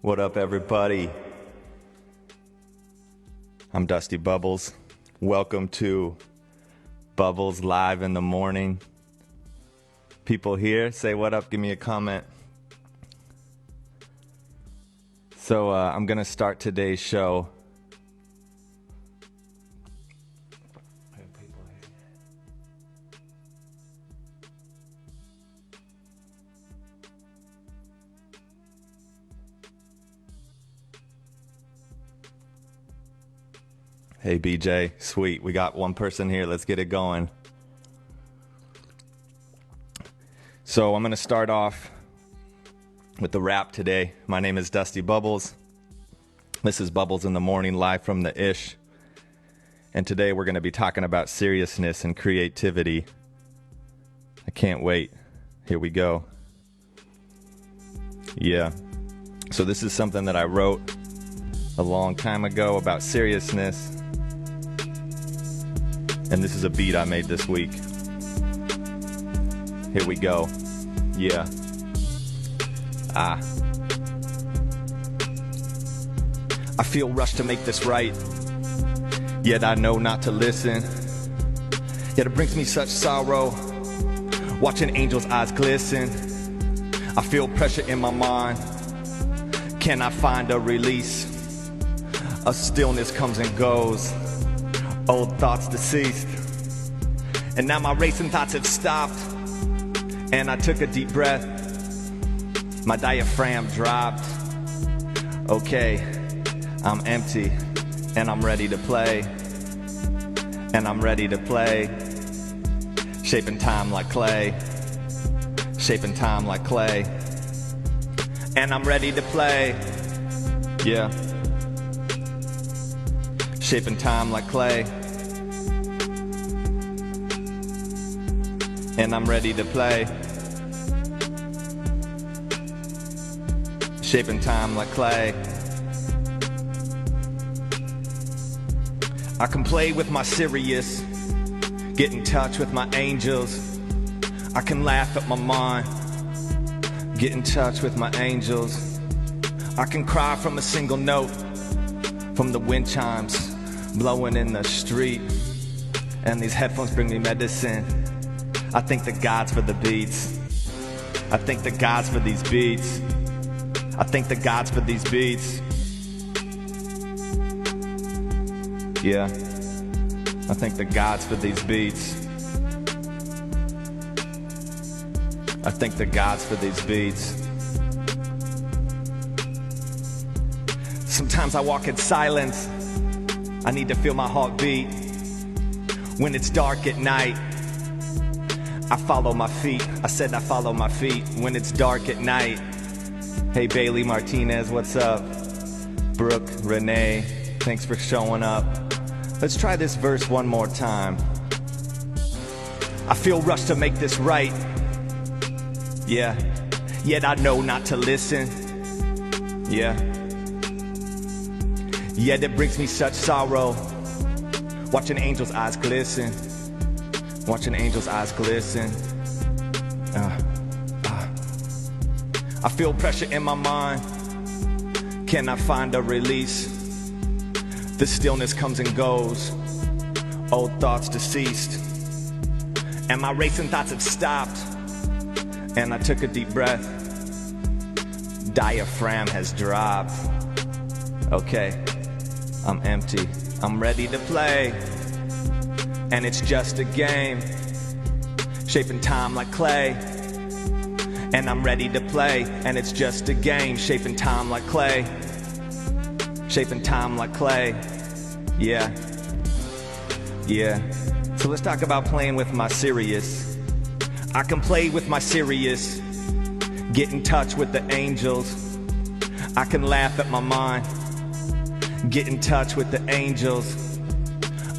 What up, everybody? I'm Dusty Bubbles. Welcome to Bubbles Live in the Morning. People here, say what up, give me a comment. So I'm going to start today's show. Hey, BJ, sweet. We got one person here. Let's get it going. So I'm going to start off with the rap today. My name is Dusty Bubbles. This is Bubbles in the Morning, live from the Ish. And today we're going to be talking about seriousness and creativity. I can't wait. Here we go. Yeah. So this is something that I wrote a long time ago about seriousness. And this is a beat I made this week. Here we go. Yeah. I feel rushed to make this right, yet I know not to listen. Yet it brings me such sorrow, watching angels' eyes glisten. I feel pressure in my mind. Can I find a release? A stillness comes and goes. Old thoughts deceased, and now my racing thoughts have stopped. And I took a deep breath. My diaphragm dropped. Okay, I'm empty, and I'm ready to play. And I'm ready to play. Shaping time like clay. Shaping time like clay. And I'm ready to play. Yeah. Shaping time like clay. And I'm ready to play. Shaping time like clay. I can play with my serious, get in touch with my angels. I can laugh at my mind, get in touch with my angels. I can cry from a single note, from the wind chimes blowing in the street. And these headphones bring me medicine. I thank the gods for the beats. I thank the gods for these beats. I thank the gods for these beats. Yeah. I thank the gods for these beats. I thank the gods for these beats. Sometimes I walk in silence. I need to feel my heart beat. When it's dark at night, I follow my feet. I said I follow my feet when it's dark at night. Hey, Bailey Martinez, what's up? Brooke, Renee, thanks for showing up. Let's try this verse one more time. I feel rushed to make this right. Yeah, yet I know not to listen. Yeah. Yet it brings me such sorrow, watching angels' eyes glisten. Watching angels' eyes glisten. I feel pressure in my mind. Can I find a release? The stillness comes and goes. Old thoughts deceased. And my racing thoughts have stopped. And I took a deep breath. Diaphragm has dropped. Okay, I'm empty. I'm ready to play. And it's just a game, shaping time like clay. And I'm ready to play. And it's just a game, shaping time like clay. Shaping time like clay. Yeah. Yeah. So let's talk about playing with my serious. I can play with my serious, get in touch with the angels. I can laugh at my mind, get in touch with the angels.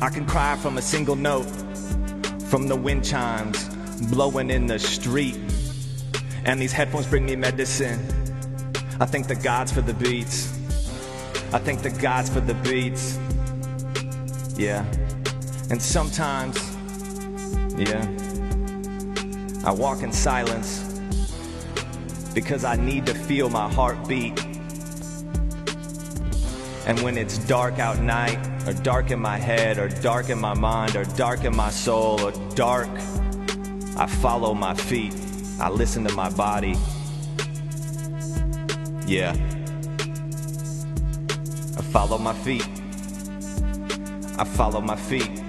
I can cry from a single note, from the wind chimes blowing in the street. And these headphones bring me medicine. I thank the gods for the beats. I thank the gods for the beats. Yeah. And sometimes, yeah, I walk in silence because I need to feel my heart beat. And when it's dark out night, or dark in my head, or dark in my mind, or dark in my soul, or dark, I follow my feet. I listen to my body. Yeah. I follow my feet. I follow my feet.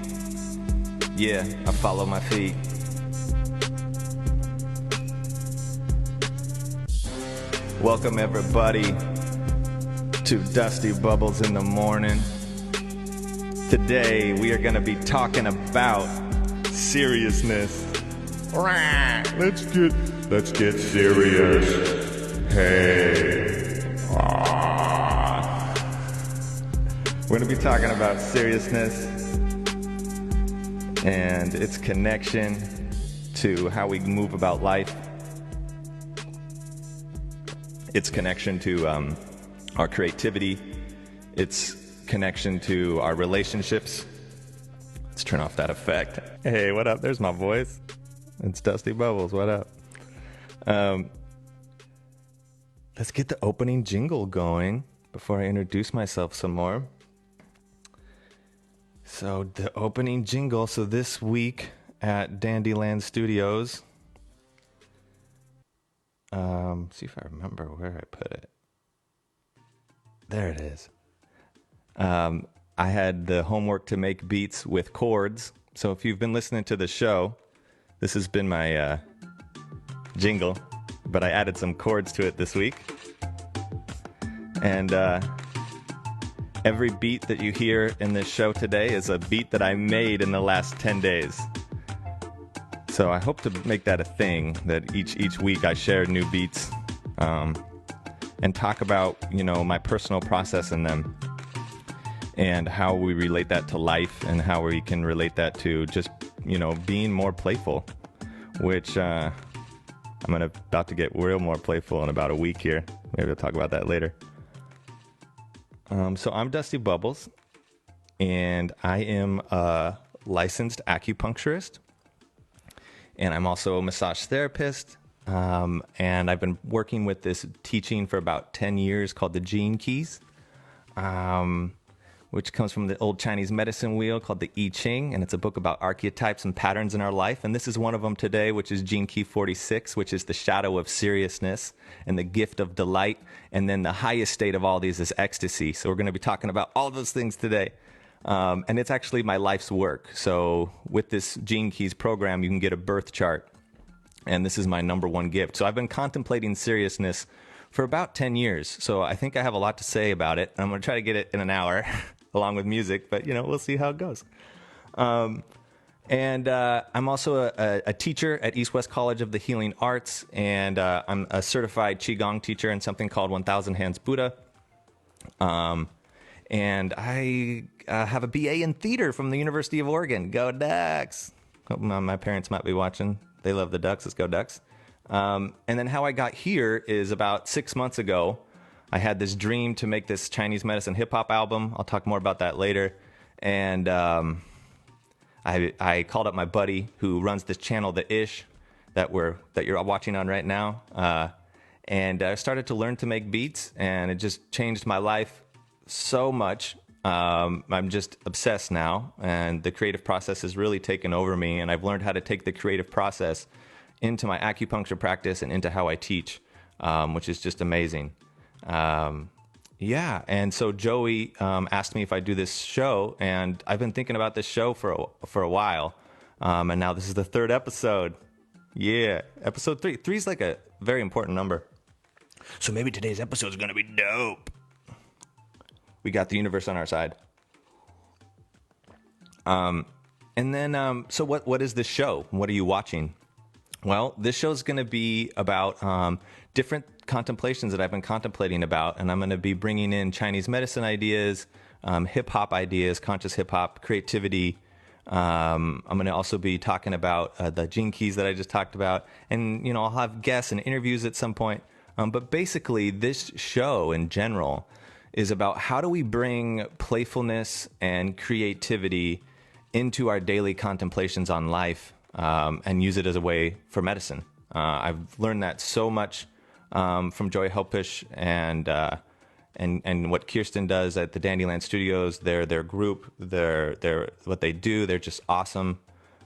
Yeah, I follow my feet. Welcome everybody to Dusty Bubbles in the Morning. Today we are going to be talking about seriousness. Let's get serious. Hey. We're going to be talking about seriousness and its connection to how we move about life. Its connection to our creativity, its connection to our relationships. Let's turn off that effect. Hey, what up? There's my voice. It's Dusty Bubbles. What up? Let's get the opening jingle going before I introduce myself some more. So the opening jingle. So this week at Dandyland Studios, see if I remember where I put it. There it is. I had the homework to make beats with chords. So if you've been listening to the show, this has been my jingle, but I added some chords to it this week. And every beat that you hear in this show today is a beat that I made in the last 10 days. So I hope to make that a thing, that each week I share new beats and talk about, my personal process in them and how we relate that to life and how we can relate that to just, being more playful, which I'm about to get real more playful in about a week here. Maybe we'll talk about that later. So I'm Dusty Bubbles, and I am a licensed acupuncturist. And I'm also a massage therapist, and I've been working with this teaching for about 10 years called the Gene Keys, which comes from the old Chinese medicine wheel called the I Ching, and it's a book about archetypes and patterns in our life. And this is one of them today, which is Gene Key 46, which is the shadow of seriousness and the gift of delight. And then the highest state of all these is ecstasy. So we're going to be talking about all those things today. And it's actually my life's work. So with this Gene Keys program, you can get a birth chart. And this is my number one gift. So I've been contemplating seriousness for about 10 years. So I think I have a lot to say about it. I'm going to try to get it in an hour along with music, but we'll see how it goes. And I'm also a teacher at East West College of the Healing Arts. And I'm a certified Qigong teacher in something called 1000 Hands Buddha. And I have a BA in theater from the University of Oregon. Go Ducks! Hope my parents might be watching. They love the Ducks. Let's go Ducks. And then how I got here is about 6 months ago. I had this dream to make this Chinese medicine hip-hop album. I'll talk more about that later. And I called up my buddy who runs this channel, The Ish, that you're watching on right now. And I started to learn to make beats, and it just changed my life so much. I'm just obsessed now, and the creative process has really taken over me, and I've learned how to take the creative process into my acupuncture practice and into how I teach, which is just amazing. And so Joey asked me if I'd do this show, and I've been thinking about this show for a while, and now this is the third episode. Yeah, episode 3. 3 is like a very important number. So maybe today's episode is going to be dope. We got the universe on our side. And then, so what is this show? What are you watching? Well, this show is going to be about different contemplations that I've been contemplating about, and I'm going to be bringing in Chinese medicine ideas, hip-hop ideas, conscious hip-hop, creativity. I'm going to also be talking about the Gene Keys that I just talked about, and, I'll have guests and interviews at some point. But basically, this show in general is about how do we bring playfulness and creativity into our daily contemplations on life, and use it as a way for medicine. I've learned that so much from Joy Helpish, and and what Kirsten does at the Dandyland Studios, their group, their what they do, they're just awesome.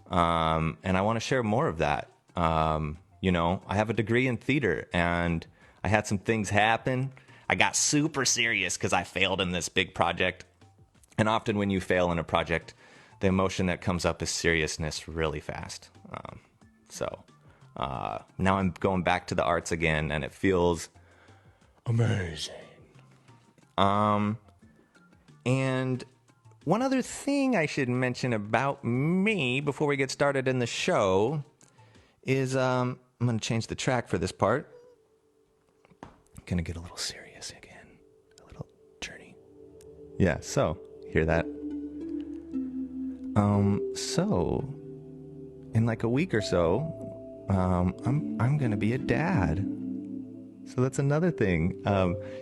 And I want to share more of that. You know, I have a degree in theater, and I had some things happen. I got super serious because I failed in this big project. And often when you fail in a project, the emotion that comes up is seriousness really fast. So now I'm going back to the arts again, and it feels amazing. And one other thing I should mention about me before we get started in the show is I'm going to change the track for this part. I'm going to get a little serious again. A little journey. Yeah, so, hear that? So, in like a week or so, I'm going to be a dad. So that's another thing.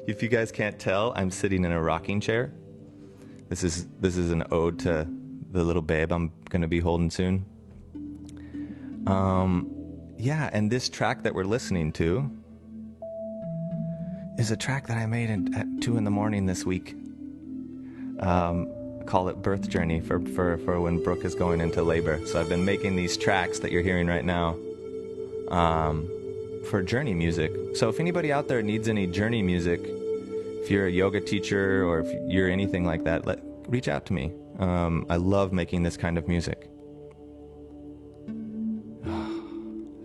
If you guys can't tell, I'm sitting in a rocking chair. This is an ode to the little babe I'm going to be holding soon. Yeah, and this track that we're listening to is a track that I made at 2 a.m. this week. Call it Birth Journey for when Brooke is going into labor. So I've been making these tracks that you're hearing right now for journey music. So if anybody out there needs any journey music, if you're a yoga teacher or if you're anything like that, reach out to me. I love making this kind of music.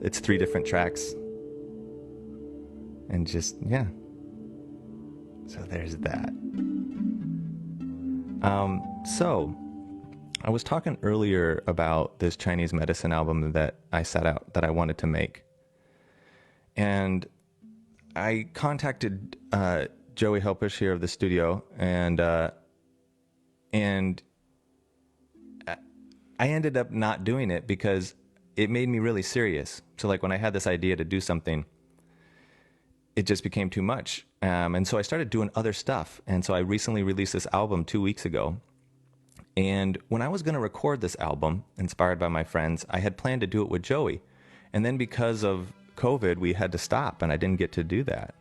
It's 3 different tracks. And just, yeah. So there's that. So I was talking earlier about this Chinese medicine album that I set out that I wanted to make. And I contacted Joey Helpish here of the studio, and I ended up not doing it because it made me really serious. So like when I had this idea to do something, it just became too much. And so I started doing other stuff. And so I recently released this album 2 weeks ago. And when I was going to record this album, inspired by my friends, I had planned to do it with Joey. And then because of COVID, we had to stop, and I didn't get to do that.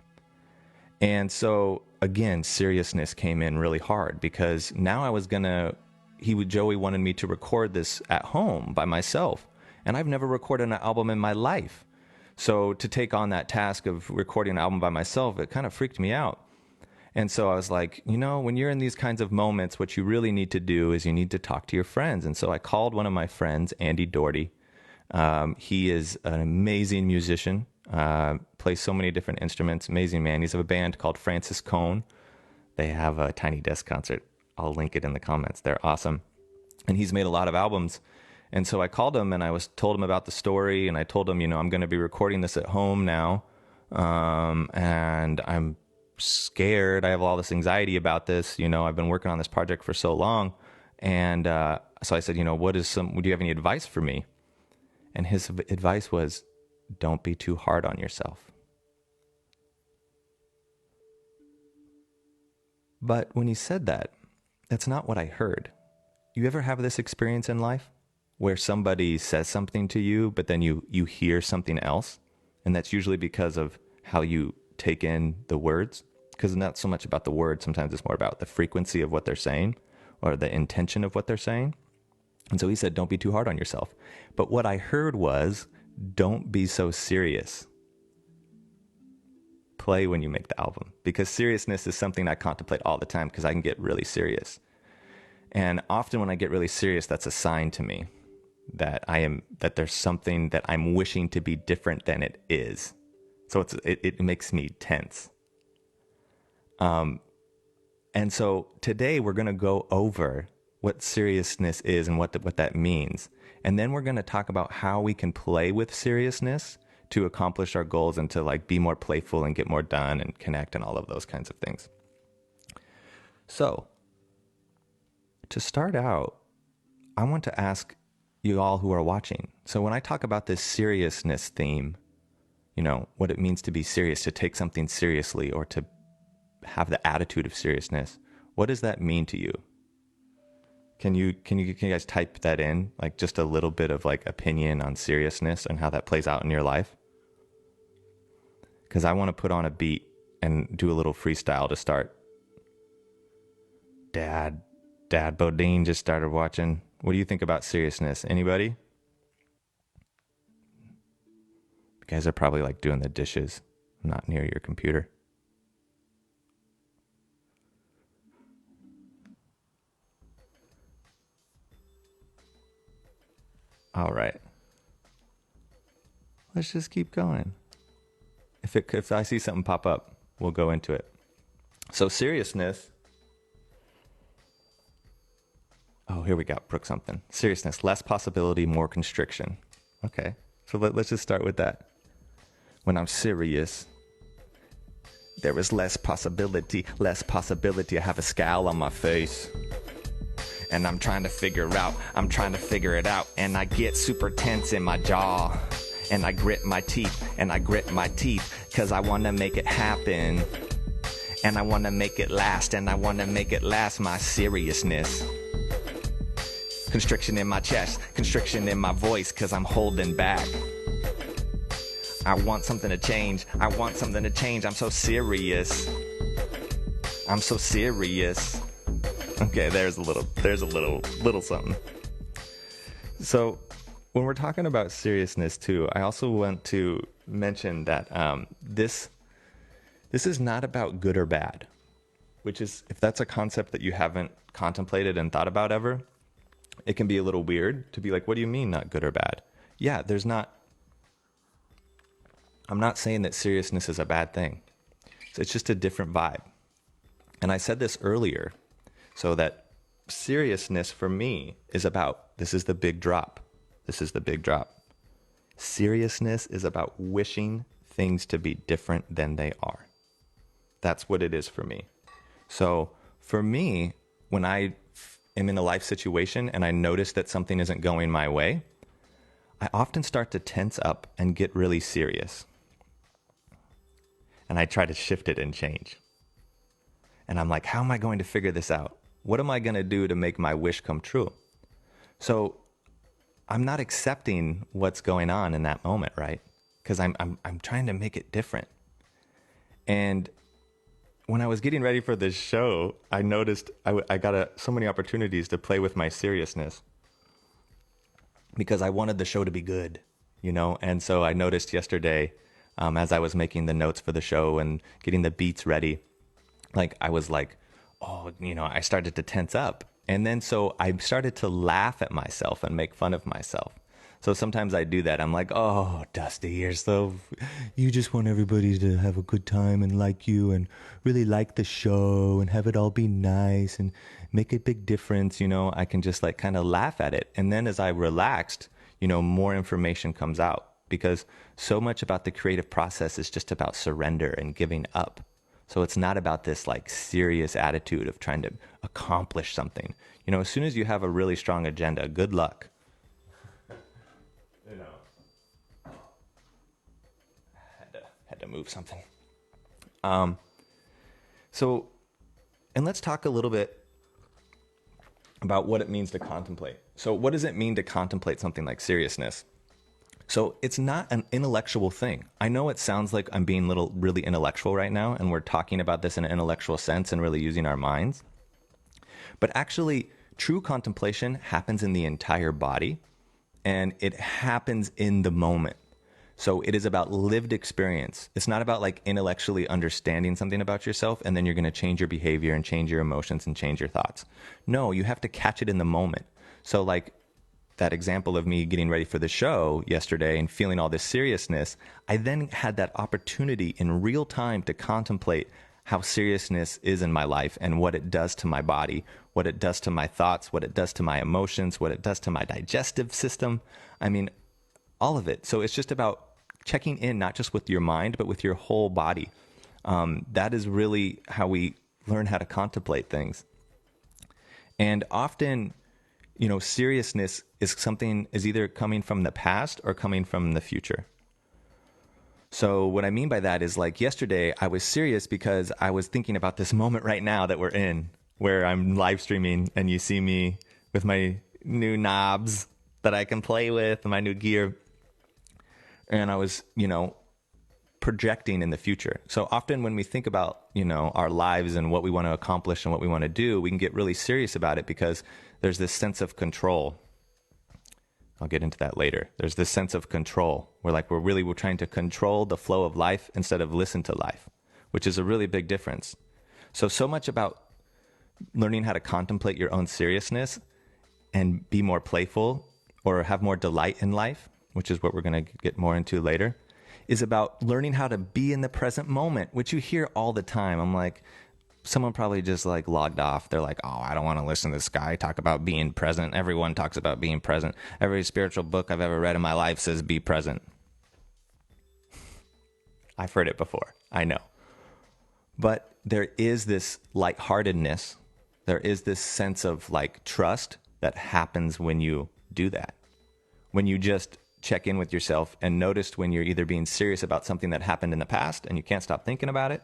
And so, again, seriousness came in really hard because now I was going to, Joey wanted me to record this at home by myself. And I've never recorded an album in my life. So to take on that task of recording an album by myself, it kind of freaked me out. And so I was like, you know, when you're in these kinds of moments, what you really need to do is you need to talk to your friends. And so I called one of my friends, Andy Doherty. He is an amazing musician, plays so many different instruments, amazing man. He's of a band called Francis Cone. They have a Tiny Desk concert. I'll link it in the comments. They're awesome. And he's made a lot of albums. And so I called him and I told him about the story, and I told him, you know, I'm going to be recording this at home now. And I'm scared. I have all this anxiety about this. You know, I've been working on this project for so long. And so I said, you know, do you have any advice for me? And his advice was, don't be too hard on yourself. But when he said that, that's not what I heard. You ever have this experience in life where somebody says something to you, but then you hear something else? And that's usually because of how you take in the words. Because it's not so much about the words. Sometimes it's more about the frequency of what they're saying or the intention of what they're saying. And so he said, don't be too hard on yourself. But what I heard was, don't be so serious. Play when you make the album. Because seriousness is something I contemplate all the time because I can get really serious. And often when I get really serious, that's a sign to me that there's something that I'm wishing to be different than it is. So it makes me tense. And so today we're going to go over what seriousness is and what that means. And then we're going to talk about how we can play with seriousness to accomplish our goals and to like be more playful and get more done and connect and all of those kinds of things. So to start out, I want to ask you all who are watching. So when I talk about this seriousness theme, you know, what it means to be serious, to take something seriously or to have the attitude of seriousness, what does that mean to you? Can you guys type that in? Like just a little bit of like opinion on seriousness and how that plays out in your life? Because I want to put on a beat and do a little freestyle to start Dad Bodeen just started watching. What do you think about seriousness? Anybody? You guys are probably like doing the dishes, not near your computer. All right. Let's just keep going. If I see something pop up, we'll go into it. So seriousness. Oh, here we go. Brook something. Seriousness, less possibility, more constriction. Okay. So let's just start with that. When I'm serious, there is less possibility. I have a scowl on my face. And I'm trying to figure it out. And I get super tense in my jaw. And I grit my teeth. Cause I wanna make it happen. And I wanna make it last. My seriousness. Constriction in my chest, constriction in my voice, cause I'm holding back. I want something to change. I'm so serious. Okay, there's a little something. So when we're talking about seriousness too, I also want to mention that this is not about good or bad, which is, if that's a concept that you haven't contemplated and thought about ever, it can be a little weird to be like, what do you mean not good or bad? Yeah, I'm not saying that seriousness is a bad thing. It's just a different vibe. And I said this earlier, so that seriousness for me is about, this is the big drop. Seriousness is about wishing things to be different than they are. That's what it is for me. So for me, when I am in a life situation and I notice that something isn't going my way, I often start to tense up and get really serious. And I try to shift it and change. And I'm like, how am I going to figure this out? What am I going to do to make my wish come true? So I'm not accepting what's going on in that moment, right? Because I'm trying to make it different. And when I was getting ready for this show, I noticed I got so many opportunities to play with my seriousness because I wanted the show to be good, And so I noticed yesterday, as I was making the notes for the show and getting the beats ready, I was like, I started to tense up. And then so I started to laugh at myself and make fun of myself. So sometimes I do that. I'm like, oh, Dusty, you just want everybody to have a good time and like you and really like the show and have it all be nice and make a big difference. I can just kind of laugh at it. And then as I relaxed, more information comes out, because so much about the creative process is just about surrender and giving up. So it's not about this serious attitude of trying to accomplish something. As soon as you have a really strong agenda, good luck. Had to move something. So, and let's talk a little bit about what it means to contemplate. So what does it mean to contemplate something like seriousness? So it's not an intellectual thing. I know it sounds like I'm being really intellectual right now, and we're talking about this in an intellectual sense and really using our minds. But actually, true contemplation happens in the entire body, and it happens in the moment. So it is about lived experience. It's not about intellectually understanding something about yourself and then you're going to change your behavior and change your emotions and change your thoughts. No, you have to catch it in the moment. So that example of me getting ready for the show yesterday and feeling all this seriousness, I then had that opportunity in real time to contemplate how seriousness is in my life and what it does to my body, what it does to my thoughts, what it does to my emotions, what it does to my digestive system. I mean, all of it. So it's just about checking in, not just with your mind, but with your whole body. That is really how we learn how to contemplate things. And often, seriousness is either coming from the past or coming from the future. So what I mean by that is yesterday I was serious because I was thinking about this moment right now that we're in, where I'm live streaming and you see me with my new knobs that I can play with and my new gear. And I was, projecting in the future. So often when we think about, our lives and what we want to accomplish and what we want to do, we can get really serious about it because there's this sense of control. I'll get into that later. There's this sense of control where we're trying to control the flow of life instead of listen to life, which is a really big difference. So much about learning how to contemplate your own seriousness and be more playful or have more delight in life, which is what we're going to get more into later, is about learning how to be in the present moment, which you hear all the time. I'm like, someone probably just logged off. They're like, oh, I don't want to listen to this guy talk about being present. Everyone talks about being present. Every spiritual book I've ever read in my life says be present. I've heard it before. I know. But there is this lightheartedness. There is this sense of trust that happens when you do that. When you just check in with yourself and notice when you're either being serious about something that happened in the past and you can't stop thinking about it,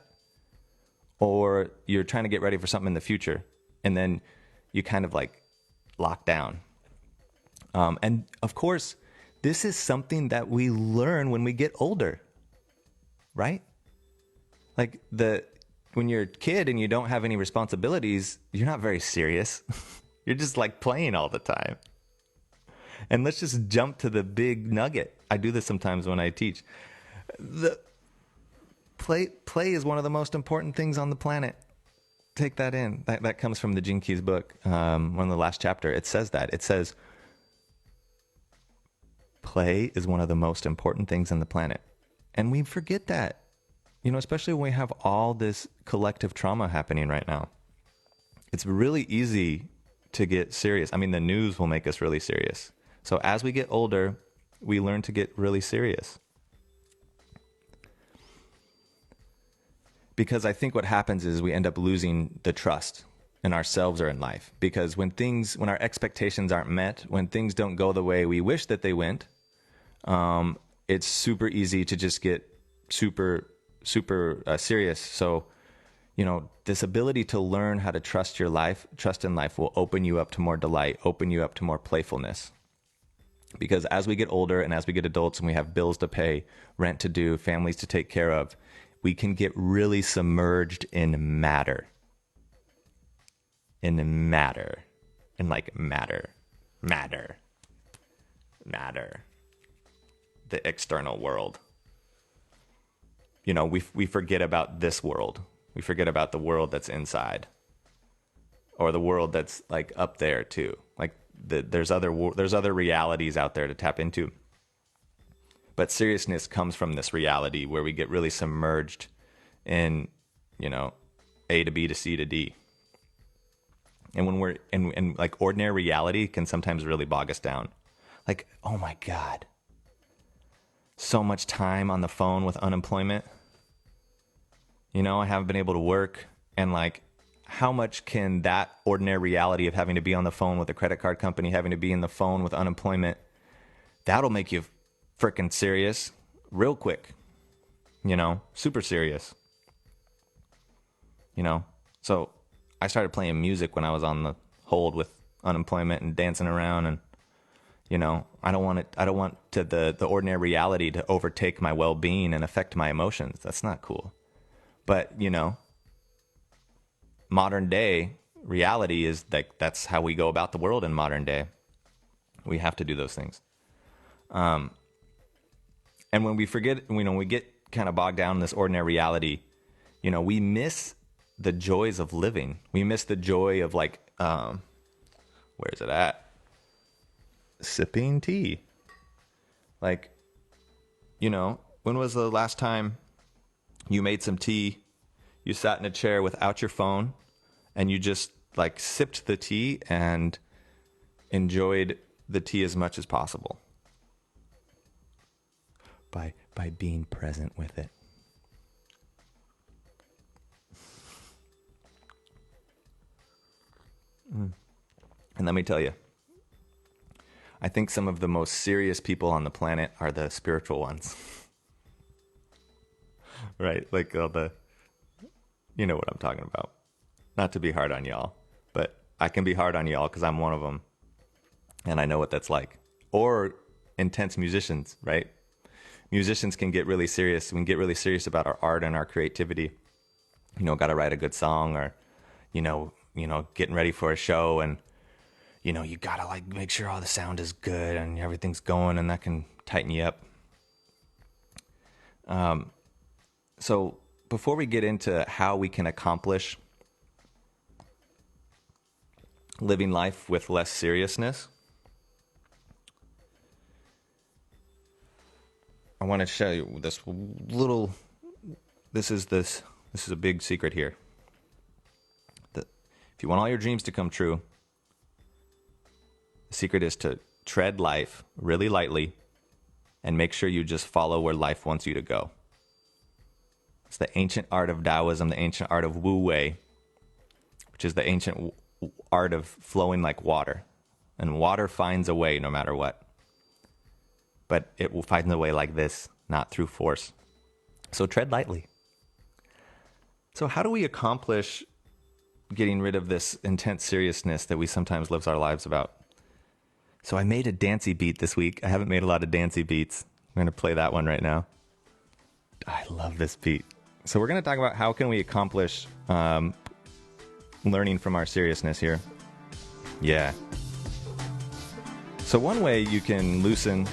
or you're trying to get ready for something in the future, and then you kind of lock down. And of course, this is something that we learn when we get older, right? When you're a kid and you don't have any responsibilities, you're not very serious. You're just playing all the time. And let's just jump to the big nugget. I do this sometimes when I teach. Play is one of the most important things on the planet. Take that in. That comes from the Gene Keys book, one of the last chapter. It says that. It says, play is one of the most important things on the planet. And we forget that, especially when we have all this collective trauma happening right now. It's really easy to get serious. I mean, the news will make us really serious. So as we get older, we learn to get really serious. Because I think what happens is we end up losing the trust in ourselves or in life. Because when our expectations aren't met, when things don't go the way we wish that they went, it's super easy to just get super serious. So, this ability to learn how to trust in life will open you up to more delight, open you up to more playfulness. Because as we get older and as we get adults and we have bills to pay, rent to do, families to take care of, we can get really submerged in matter. Matter. The external world. We forget about this world. We forget about the world that's inside. Or the world that's up there too. There's other realities out there to tap into. But seriousness comes from this reality where we get really submerged in, A to B to C to D. And when we're in ordinary reality can sometimes really bog us down. Oh my God, so much time on the phone with unemployment. I haven't been able to work. And how much can that ordinary reality of having to be on the phone with a credit card company, having to be in the phone with unemployment, that'll make you freaking serious real quick, super serious, So I started playing music when I was on the hold with unemployment and dancing around, and I don't want the ordinary reality to overtake my well-being and affect my emotions. That's not cool. But modern day reality is that's how we go about the world in modern day. We have to do those things. And when we forget, we get kind of bogged down in this ordinary reality, we miss the joys of living. We miss the joy of where is it at? Sipping tea. When was the last time you made some tea, you sat in a chair without your phone, and you just sipped the tea and enjoyed the tea as much as possible by being present with it? And let me tell you, I think some of the most serious people on the planet are the spiritual ones. Right? All the, you know what I'm talking about. Not to be hard on y'all, but I can be hard on y'all because I'm one of them. And I know what that's like. Or intense musicians, right? musicians can get really serious. We can get really serious about our art and our creativity. Got to write a good song, or, getting ready for a show, and, you got to like make sure all the sound is good and everything's going, and that can tighten you up. So before we get into how we can accomplish living life with less seriousness, I want to show you this is a big secret here. If you want all your dreams to come true, the secret is to tread life really lightly and make sure you just follow where life wants you to go. It's the ancient art of Taoism, the ancient art of Wu Wei, which is the ancient art of flowing like water. And water finds a way no matter what. But it will find a way like this, not through force. So tread lightly. So how do we accomplish getting rid of this intense seriousness that we sometimes live our lives about? So I made a dancey beat this week. I haven't made a lot of dancey beats. I'm going to play that one right now. I love this beat. So we're going to talk about how can we accomplish learning from our seriousness here. Yeah. So one way you can loosen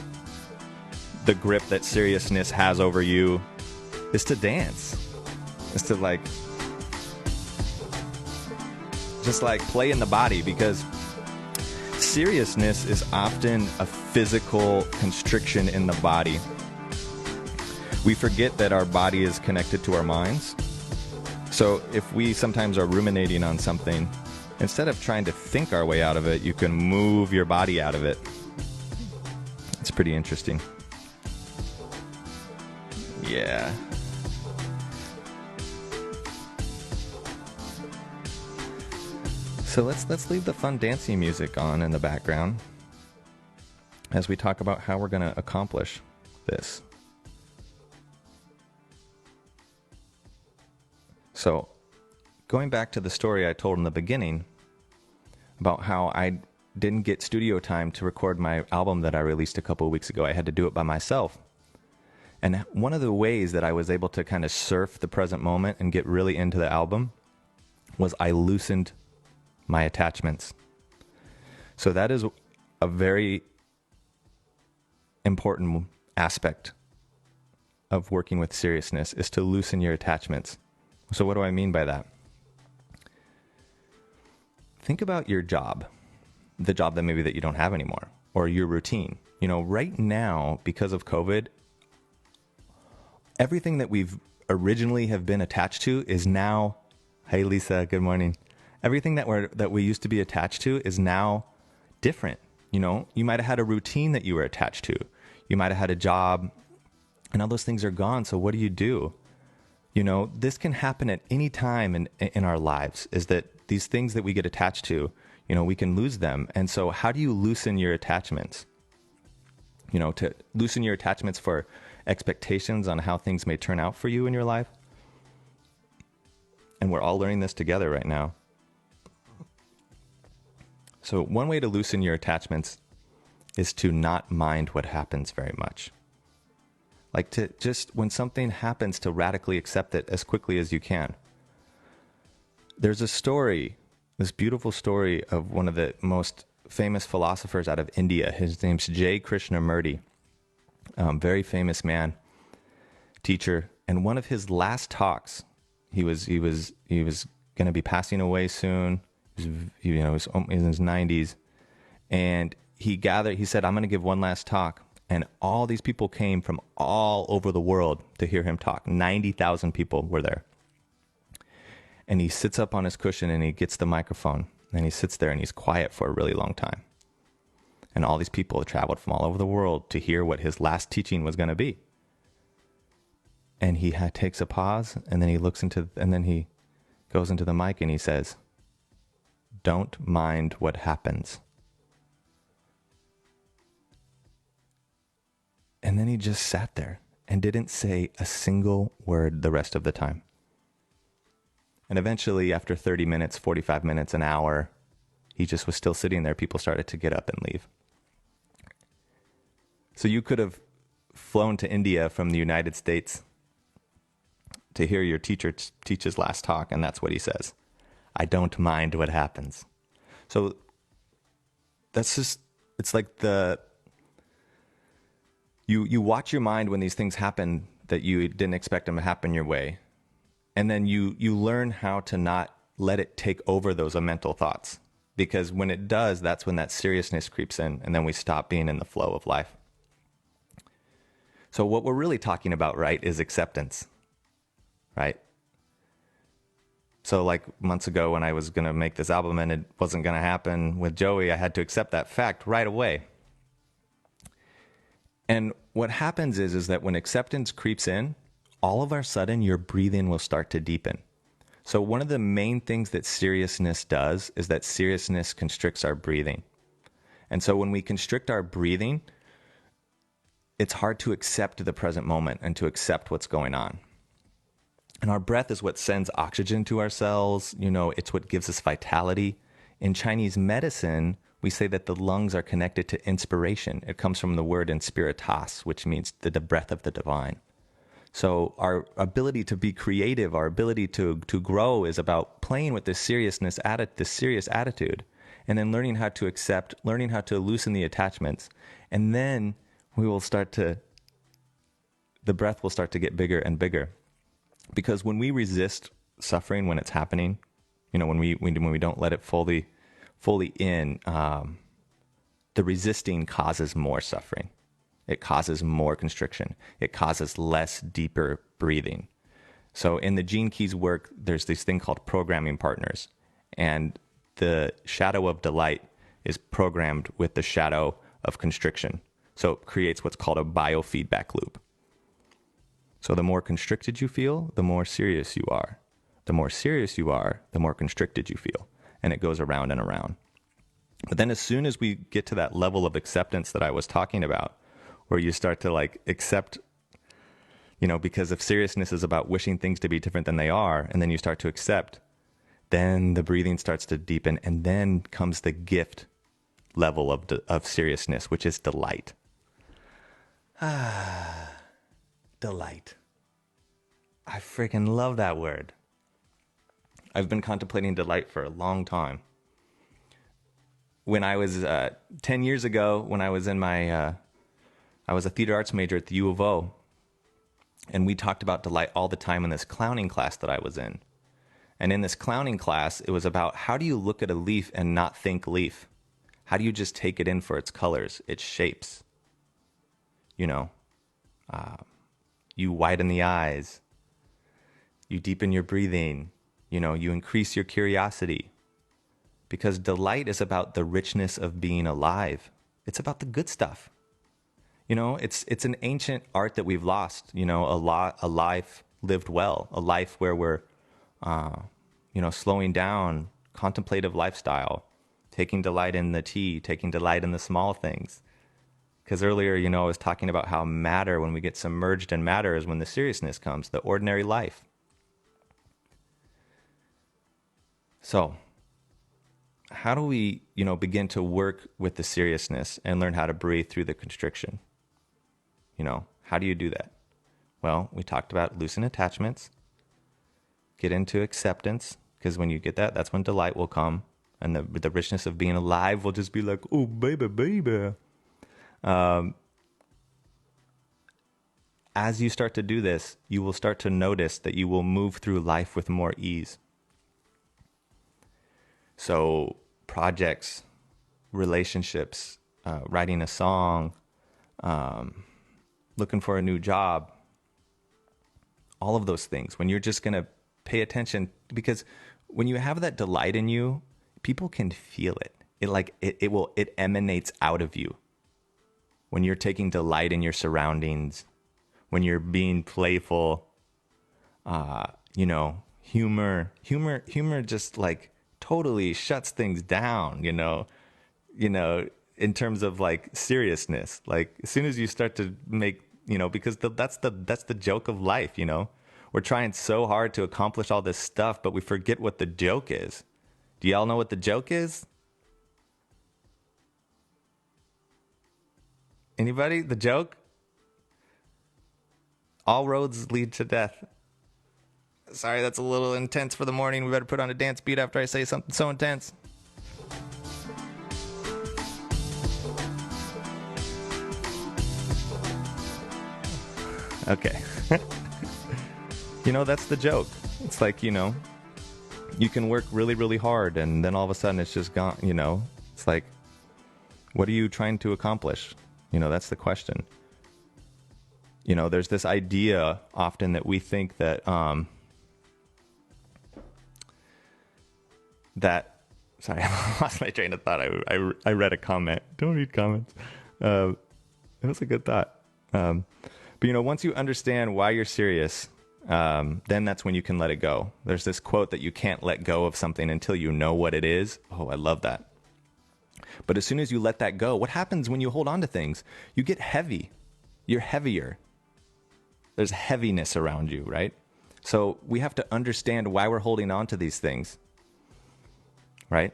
the grip that seriousness has over you is to dance. Is to just play in the body, because seriousness is often a physical constriction in the body. We forget that our body is connected to our minds. So if we sometimes are ruminating on something, instead of trying to think our way out of it, you can move your body out of it. It's pretty interesting. Yeah. So let's leave the fun dancing music on in the background as we talk about how we're going to accomplish this. So, going back to the story I told in the beginning about how I didn't get studio time to record my album that I released a couple of weeks ago. I had to do it by myself. And one of the ways that I was able to kind of surf the present moment and get really into the album was I loosened my attachments. So that is a very important aspect of working with seriousness, is to loosen your attachments. So what do I mean by that? Think about your job, the job that maybe that you don't have anymore, or your routine. Right now, because of COVID, everything that we've originally have been attached to is now, hey Lisa, good morning. Everything that we used to be attached to is now different. You might have had a routine that you were attached to. You might have had a job, and all those things are gone. So what do? This can happen at any time in our lives, is that these things that we get attached to, we can lose them. And so how do you loosen your attachments? To loosen your attachments for expectations on how things may turn out for you in your life. And we're all learning this together right now. So one way to loosen your attachments is to not mind what happens very much. Like to just, when something happens, to radically accept it as quickly as you can. There's a story, this beautiful story of one of the most famous philosophers out of India. His name's J. Krishnamurti. Very famous man, teacher. And one of his last talks, he was going to be passing away soon. He was in his 90s, and he said, I'm going to give one last talk. And all these people came from all over the world to hear him talk. 90,000 people were there. And he sits up on his cushion and he gets the microphone and he sits there and he's quiet for a really long time. And all these people have traveled from all over the world to hear what his last teaching was going to be. And he takes a pause, and then he he goes into the mic and he says, "Don't mind what happens." And then he just sat there and didn't say a single word the rest of the time. And eventually, after 30 minutes, 45 minutes, an hour, he just was still sitting there. People started to get up and leave. So you could have flown to India from the United States to hear your teacher teach his last talk, and that's what he says. I don't mind what happens. So that's just, it's like you watch your mind when these things happen that you didn't expect them to happen your way. And then you learn how to not let it take over those mental thoughts. Because when it does, that's when that seriousness creeps in, and then we stop being in the flow of life. So what we're really talking about, right, is acceptance, right? So like months ago when I was going to make this album and it wasn't going to happen with Joey, I had to accept that fact right away. And what happens is that when acceptance creeps in, all of a sudden your breathing will start to deepen. So one of the main things that seriousness does is that seriousness constricts our breathing. And so when we constrict our breathing, it's hard to accept the present moment and to accept what's going on. And our breath is what sends oxygen to our cells. You know, it's what gives us vitality. In Chinese medicine, we say that the lungs are connected to inspiration. It comes from the word inspiritas, which means the breath of the divine. So our ability to be creative, our ability to grow is about playing with this serious attitude, and then learning how to accept, learning how to loosen the attachments. And then the breath will start to get bigger and bigger. Because when we resist suffering when it's happening, you know, when we don't let it fully in, the resisting causes more suffering. It causes more constriction. It causes less deeper breathing. So in the Gene Keys work, there's this thing called programming partners. And the shadow of delight is programmed with the shadow of constriction. So it creates what's called a biofeedback loop. So the more constricted you feel, the more serious you are. The more serious you are, the more constricted you feel. And it goes around and around. But then as soon as we get to that level of acceptance that I was talking about, where you start to like accept, you know, because if seriousness is about wishing things to be different than they are, and then you start to accept, then the breathing starts to deepen, and then comes the gift level of seriousness, which is delight. Delight. I freaking love that word. I've been contemplating delight for a long time. When I was 10 years ago, when I was in I was a theater arts major at the U of O, and we talked about delight all the time in this clowning class that I was in. And in this clowning class, it was about how do you look at a leaf and not think leaf? How do you just take it in for its colors, its shapes? You know, you widen the eyes, you deepen your breathing, you know, you increase your curiosity. Because delight is about the richness of being alive. It's about the good stuff. You know, it's an ancient art that we've lost, you know, a life lived well, a life where we're, you know, slowing down, contemplative lifestyle, taking delight in the tea, taking delight in the small things. Because earlier, you know, I was talking about how matter, when we get submerged in matter, is when the seriousness comes, the ordinary life. So, how do we, you know, begin to work with the seriousness and learn how to breathe through the constriction? You know, how do you do that? Well, we talked about loosen attachments, get into acceptance, because when you get that, that's when delight will come, and the richness of being alive will just be like, oh, baby, baby. As you start to do this, you will start to notice that you will move through life with more ease. So projects, relationships, writing a song, looking for a new job, all of those things, when you're just going to pay attention, because when you have that delight in you, people can feel it. It emanates out of you. When you're taking delight in your surroundings, when you're being playful, you know, humor just like totally shuts things down, you know, in terms of like seriousness. Like as soon as you start to make, you know, because that's the joke of life, you know. We're trying so hard to accomplish all this stuff, but we forget what the joke is. Do y'all know what the joke is? Anybody? The joke? All roads lead to death. Sorry, that's a little intense for the morning. We better put on a dance beat after I say something so intense. Okay. That's the joke. It's like, you can work really, really hard and then all of a sudden it's just gone, It's like, what are you trying to accomplish? That's the question. There's this idea often that we think that, sorry, I lost my train of thought. I read a comment. Don't read comments. It was a good thought. But once you understand why you're serious, then that's when you can let it go. There's this quote that you can't let go of something until you know what it is. Oh, I love that. But as soon as you let that go, what happens when you hold on to things? You get heavy. You're heavier. There's heaviness around you, right? So we have to understand why we're holding on to these things, right?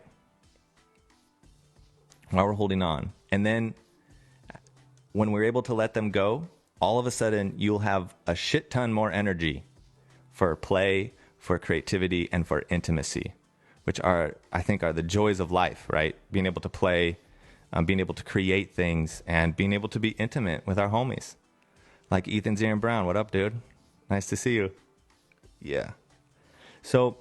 Why we're holding on. And then when we're able to let them go, all of a sudden you'll have a shit ton more energy for play, for creativity, and for intimacy, which I think are the joys of life, right? Being able to play, being able to create things, and being able to be intimate with our homies. Like Ethan Zion Brown, what up, dude? Nice to see you. Yeah. So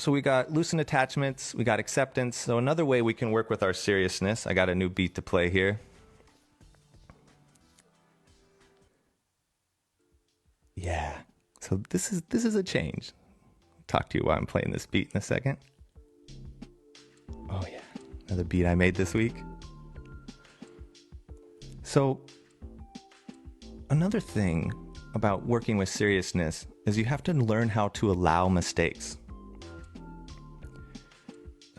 we got loosen attachments, we got acceptance. So another way we can work with our seriousness, I got a new beat to play here. Yeah. So this is a change. I'll talk to you while I'm playing this beat in a second. Oh yeah, another beat I made this week. So another thing about working with seriousness is you have to learn how to allow mistakes.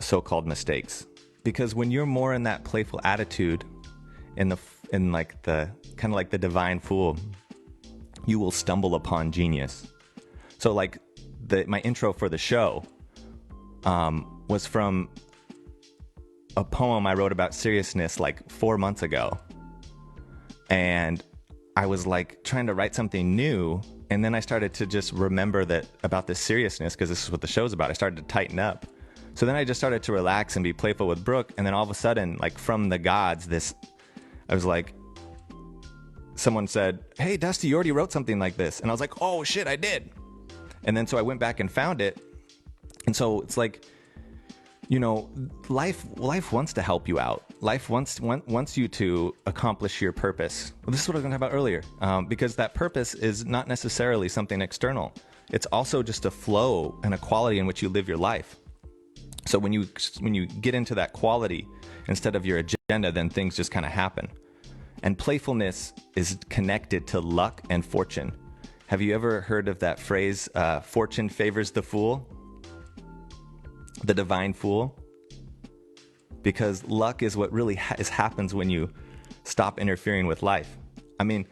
So-called mistakes, because when you're more in that playful attitude, in like the kind of like the divine fool, you will stumble upon genius. So like my intro for the show was from a poem I wrote about seriousness like 4 months ago, and I was like trying to write something new, and then I started to just remember that about this seriousness, because this is what the show's about. I started to tighten up. So then I just started to relax and be playful with Brooke. And then all of a sudden, like from the gods, I was like, someone said, "Hey, Dusty, you already wrote something like this." And I was like, "Oh shit, I did." And then so I went back and found it. And so it's like, life wants to help you out. Life wants you to accomplish your purpose. Well, this is what I was going to talk about earlier, because that purpose is not necessarily something external. It's also just a flow and a quality in which you live your life. So when you get into that quality instead of your agenda, then things just kind of happen. And playfulness is connected to luck and fortune. Have you ever heard of that phrase, fortune favors the fool? The divine fool? Because luck is what really happens when you stop interfering with life. I mean,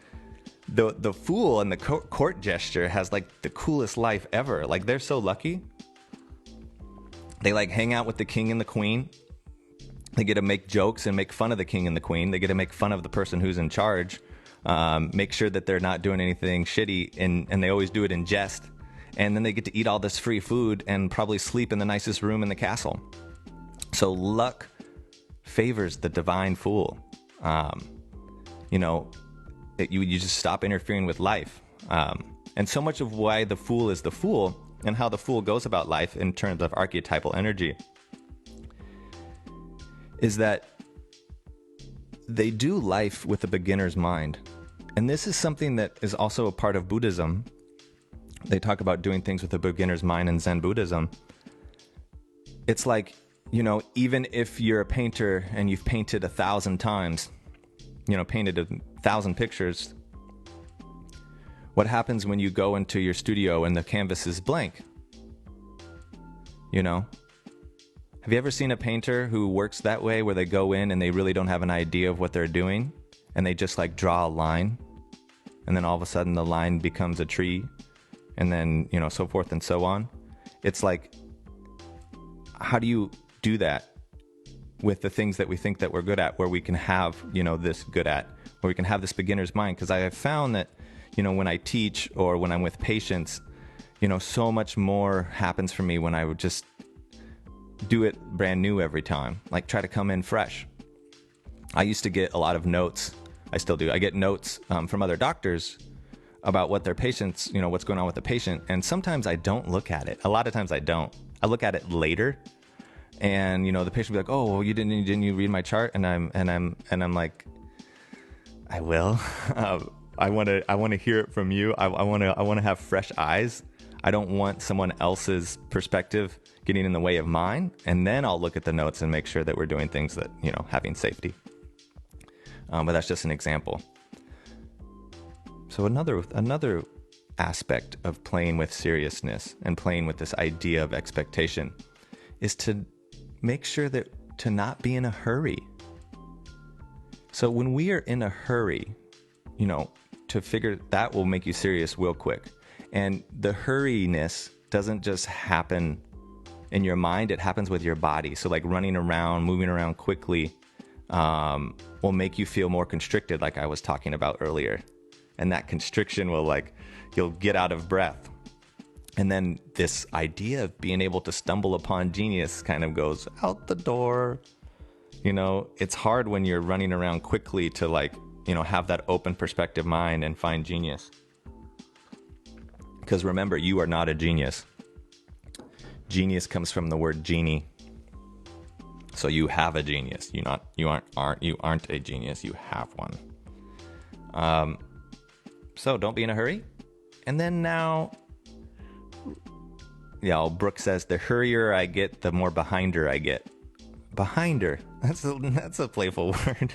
the fool and the court gesture has like the coolest life ever. Like they're so lucky. They like hang out with the king and the queen. They get to make jokes and make fun of the king and the queen. They get to make fun of the person who's in charge. Make sure that they're not doing anything shitty, and they always do it in jest. And then they get to eat all this free food and probably sleep in the nicest room in the castle. So luck favors the divine fool. You just stop interfering with life. And so much of why the fool is the fool and how the fool goes about life in terms of archetypal energy is that they do life with a beginner's mind. And this is something that is also a part of Buddhism. They talk about doing things with a beginner's mind in Zen Buddhism. It's like, even if you're a painter and you've painted 1,000 times, painted 1,000 pictures, what happens when you go into your studio and the canvas is blank? Have you ever seen a painter who works that way, where they go in and they really don't have an idea of what they're doing, and they just like draw a line, and then all of a sudden the line becomes a tree, and then, so forth and so on? It's like, how do you do that with the things that we think that we're good at, where we can have, this good at, where we can have this beginner's mind. Because I have found that, when I teach or when I'm with patients, so much more happens for me when I would just do it brand new every time, like try to come in fresh. I used to get a lot of notes. I still do. I get notes from other doctors about what their patients, what's going on with the patient. And sometimes I don't look at it. A lot of times I don't. I look at it later. And, the patient will be like, oh, well, didn't you read my chart? And I'm like, I will. I want to hear it from you. I want to have fresh eyes. I don't want someone else's perspective getting in the way of mine. And then I'll look at the notes and make sure that we're doing things that, having safety. But that's just an example. So another aspect of playing with seriousness and playing with this idea of expectation is to make sure that to not be in a hurry. So when we are in a hurry, to figure that will make you serious real quick. And the hurriness doesn't just happen in your mind, it happens with your body. So like running around, moving around quickly will make you feel more constricted, like I was talking about earlier. And that constriction will you'll get out of breath. And then this idea of being able to stumble upon genius kind of goes out the door. It's hard when you're running around quickly to have that open perspective mind and find genius. Because remember, you are not a genius. Genius comes from the word genie. So you have a genius. You aren't a genius. You have one. So don't be in a hurry. And then now, Brooke says, the hurrier I get, the more behinder I get. Behinder. That's a playful word.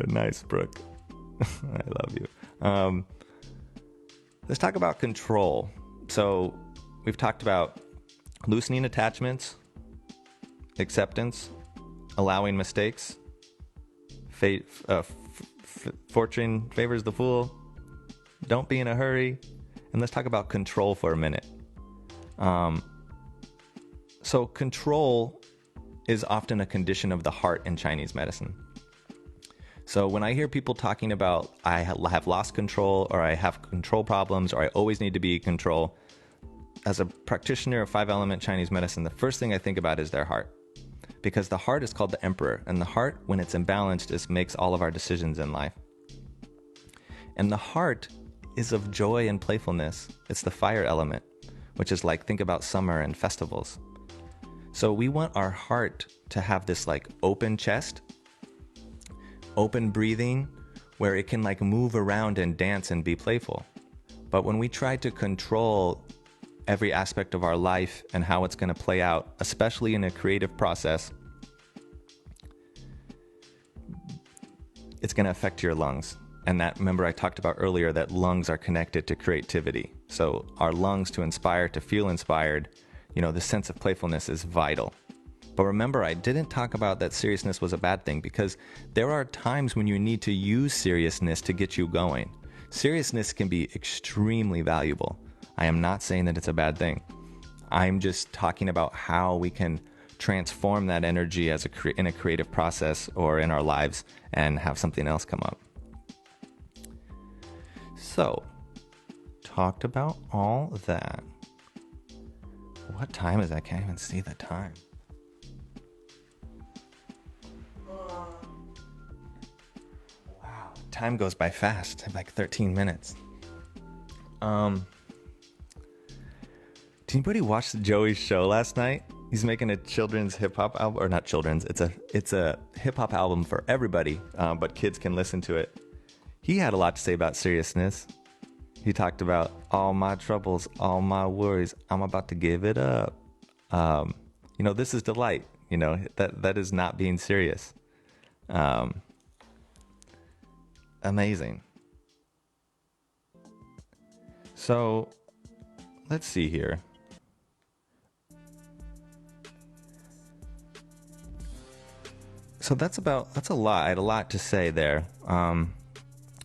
Nice, Brooke. I love you. Let's talk about control. So we've talked about loosening attachments, acceptance, allowing mistakes, fortune favors the fool, don't be in a hurry, and let's talk about control for a minute. So control is often a condition of the heart in Chinese medicine. So when I hear people talking about I have lost control, or I have control problems, or I always need to be in control, as a practitioner of 5-element Chinese medicine, the first thing I think about is their heart. Because the heart is called the emperor, and the heart, when it's imbalanced, makes all of our decisions in life. And the heart is of joy and playfulness. It's the fire element, which is think about summer and festivals. So we want our heart to have this open chest, open breathing, where it can move around and dance and be playful. But when we try to control every aspect of our life and how it's going to play out, especially in a creative process, it's going to affect your lungs. And that, remember I talked about earlier that lungs are connected to creativity. So our lungs to inspire, to feel inspired, the sense of playfulness is vital. But remember, I didn't talk about that seriousness was a bad thing, because there are times when you need to use seriousness to get you going. Seriousness can be extremely valuable. I am not saying that it's a bad thing. I'm just talking about how we can transform that energy in a creative process or in our lives and have something else come up. So, talked about all that. What time is that? I can't even see the time. Wow, time goes by fast. 13 minutes. Did anybody watch Joey's show last night? He's making a children's hip hop album, or not children's. It's a hip hop album for everybody, but kids can listen to it. He had a lot to say about seriousness. He talked about all my troubles, all my worries. I'm about to give it up. This is delight. That is not being serious. Amazing. So let's see here. So that's a lot. I had a lot to say there.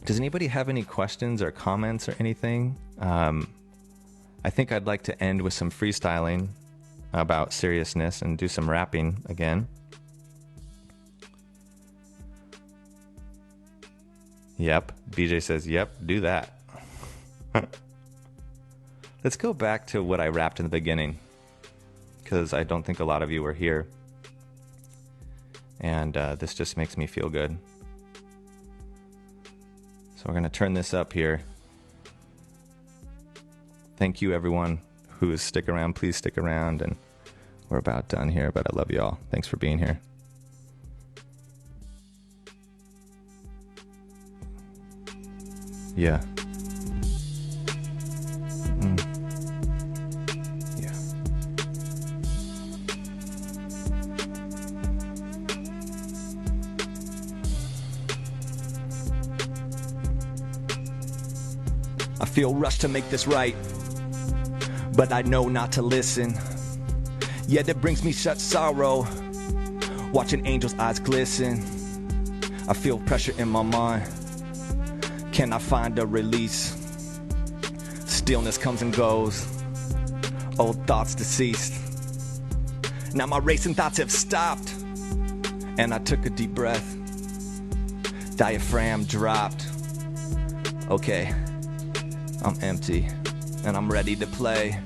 Does anybody have any questions or comments or anything? I think I'd like to end with some freestyling. about seriousness and do some rapping again. Yep, BJ says, yep, do that. Let's go back to what I rapped in the beginning, because I don't think a lot of you were here. And this just makes me feel good. So we're going to turn this up here. Thank you, everyone who is stick around. Please stick around. And we're about done here, but I love you all. Thanks for being here. Yeah. Yeah. I feel rushed to make this right, but I know not to listen. Yet it brings me such sorrow, watching angels' eyes glisten. I feel pressure in my mind. Can I find a release? Stillness comes and goes, old thoughts deceased. Now my racing thoughts have stopped, and I took a deep breath. Diaphragm dropped. Okay, I'm empty, and I'm ready to play.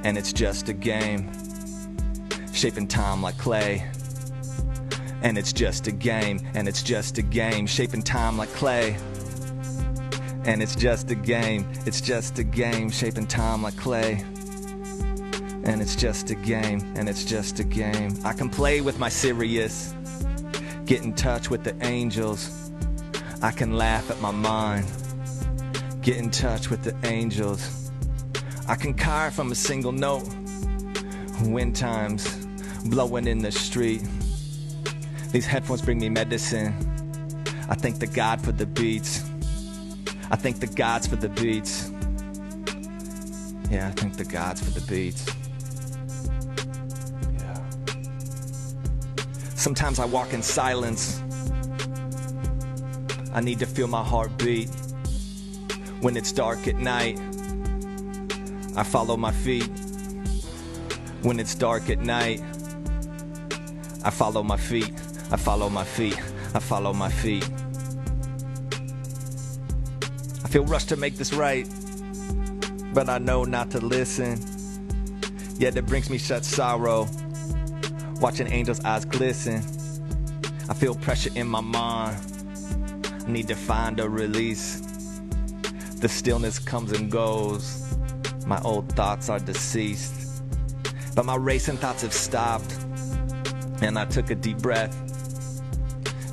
And it's just a game, shaping time like clay. And it's just a game, and it's just a game, shaping time like clay. And it's just a game, it's just a game, shaping time like clay. And it's just a game, and it's just a game. I can play with my serious, get in touch with the angels. I can laugh at my mind, get in touch with the angels. I can carve from a single note, wind chimes blowing in the street. These headphones bring me medicine. I thank the God for the beats. I thank the gods for the beats. Yeah, I thank the gods for the beats. Yeah. Sometimes I walk in silence. I need to feel my heart beat. When it's dark at night, I follow my feet. When it's dark at night, I follow my feet. I follow my feet. I follow my feet. I feel rushed to make this right, but I know not to listen. Yet it brings me such sorrow, watching angels' eyes glisten. I feel pressure in my mind. I need to find a release. The stillness comes and goes. My old thoughts are deceased, but my racing thoughts have stopped, and I took a deep breath.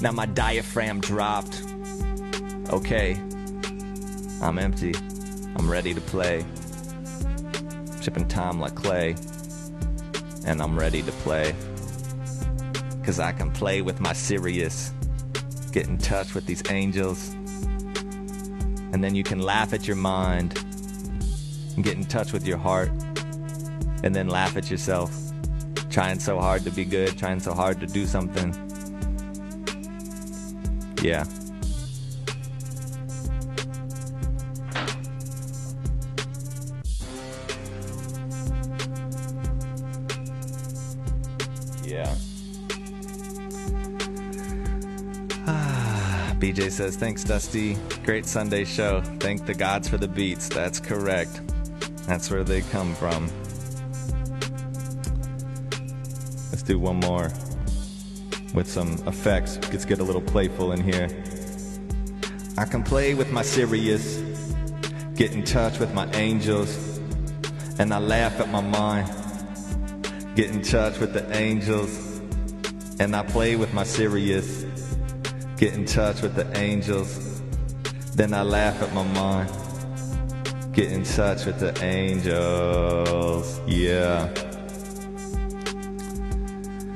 Now my diaphragm dropped. Okay, I'm empty. I'm ready to play. Shipping time like clay, and I'm ready to play. 'Cause I can play with my serious, get in touch with these angels, and then you can laugh at your mind and get in touch with your heart, and then laugh at yourself, trying so hard to be good, trying so hard to do something. Yeah. Yeah. BJ says, thanks, Dusty. Great Sunday show. Thank the gods for the beats. That's correct. That's where they come from. Let's do one more with some effects. Let's get a little playful in here. I can play with my serious, get in touch with my angels, and I laugh at my mind. Get in touch with the angels, and I play with my serious, get in touch with the angels, then I laugh at my mind. Get in touch with the angels. Yeah.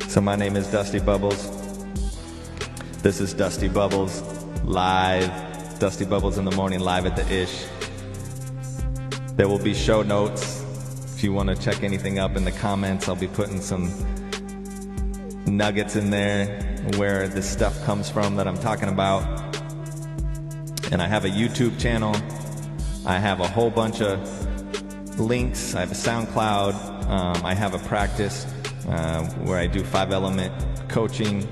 So my name is Dusty Bubbles. This is Dusty Bubbles live. Dusty Bubbles in the morning live at the Ish. There will be show notes. If you want to check anything up in the comments, I'll be putting some nuggets in there where this stuff comes from that I'm talking about. And I have a YouTube channel. I have a whole bunch of links. I have a SoundCloud. I have a practice where I do 5-element coaching.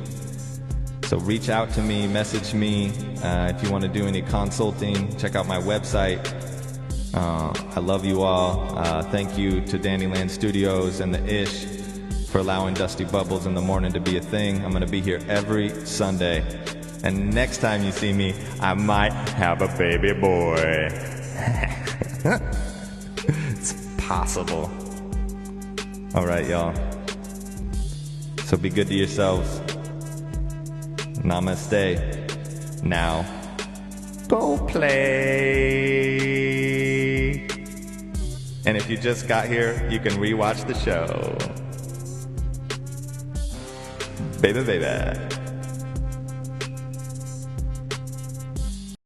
So reach out to me, message me if you want to do any consulting. Check out my website. I love you all. Thank you to Dandyland Studios and the Ish for allowing Dusty Bubbles in the morning to be a thing. I'm going to be here every Sunday. And next time you see me, I might have a baby boy. It's possible. All right, y'all. So be good to yourselves. Namaste. Now, go play. And if you just got here, you can rewatch the show. Baby, baby.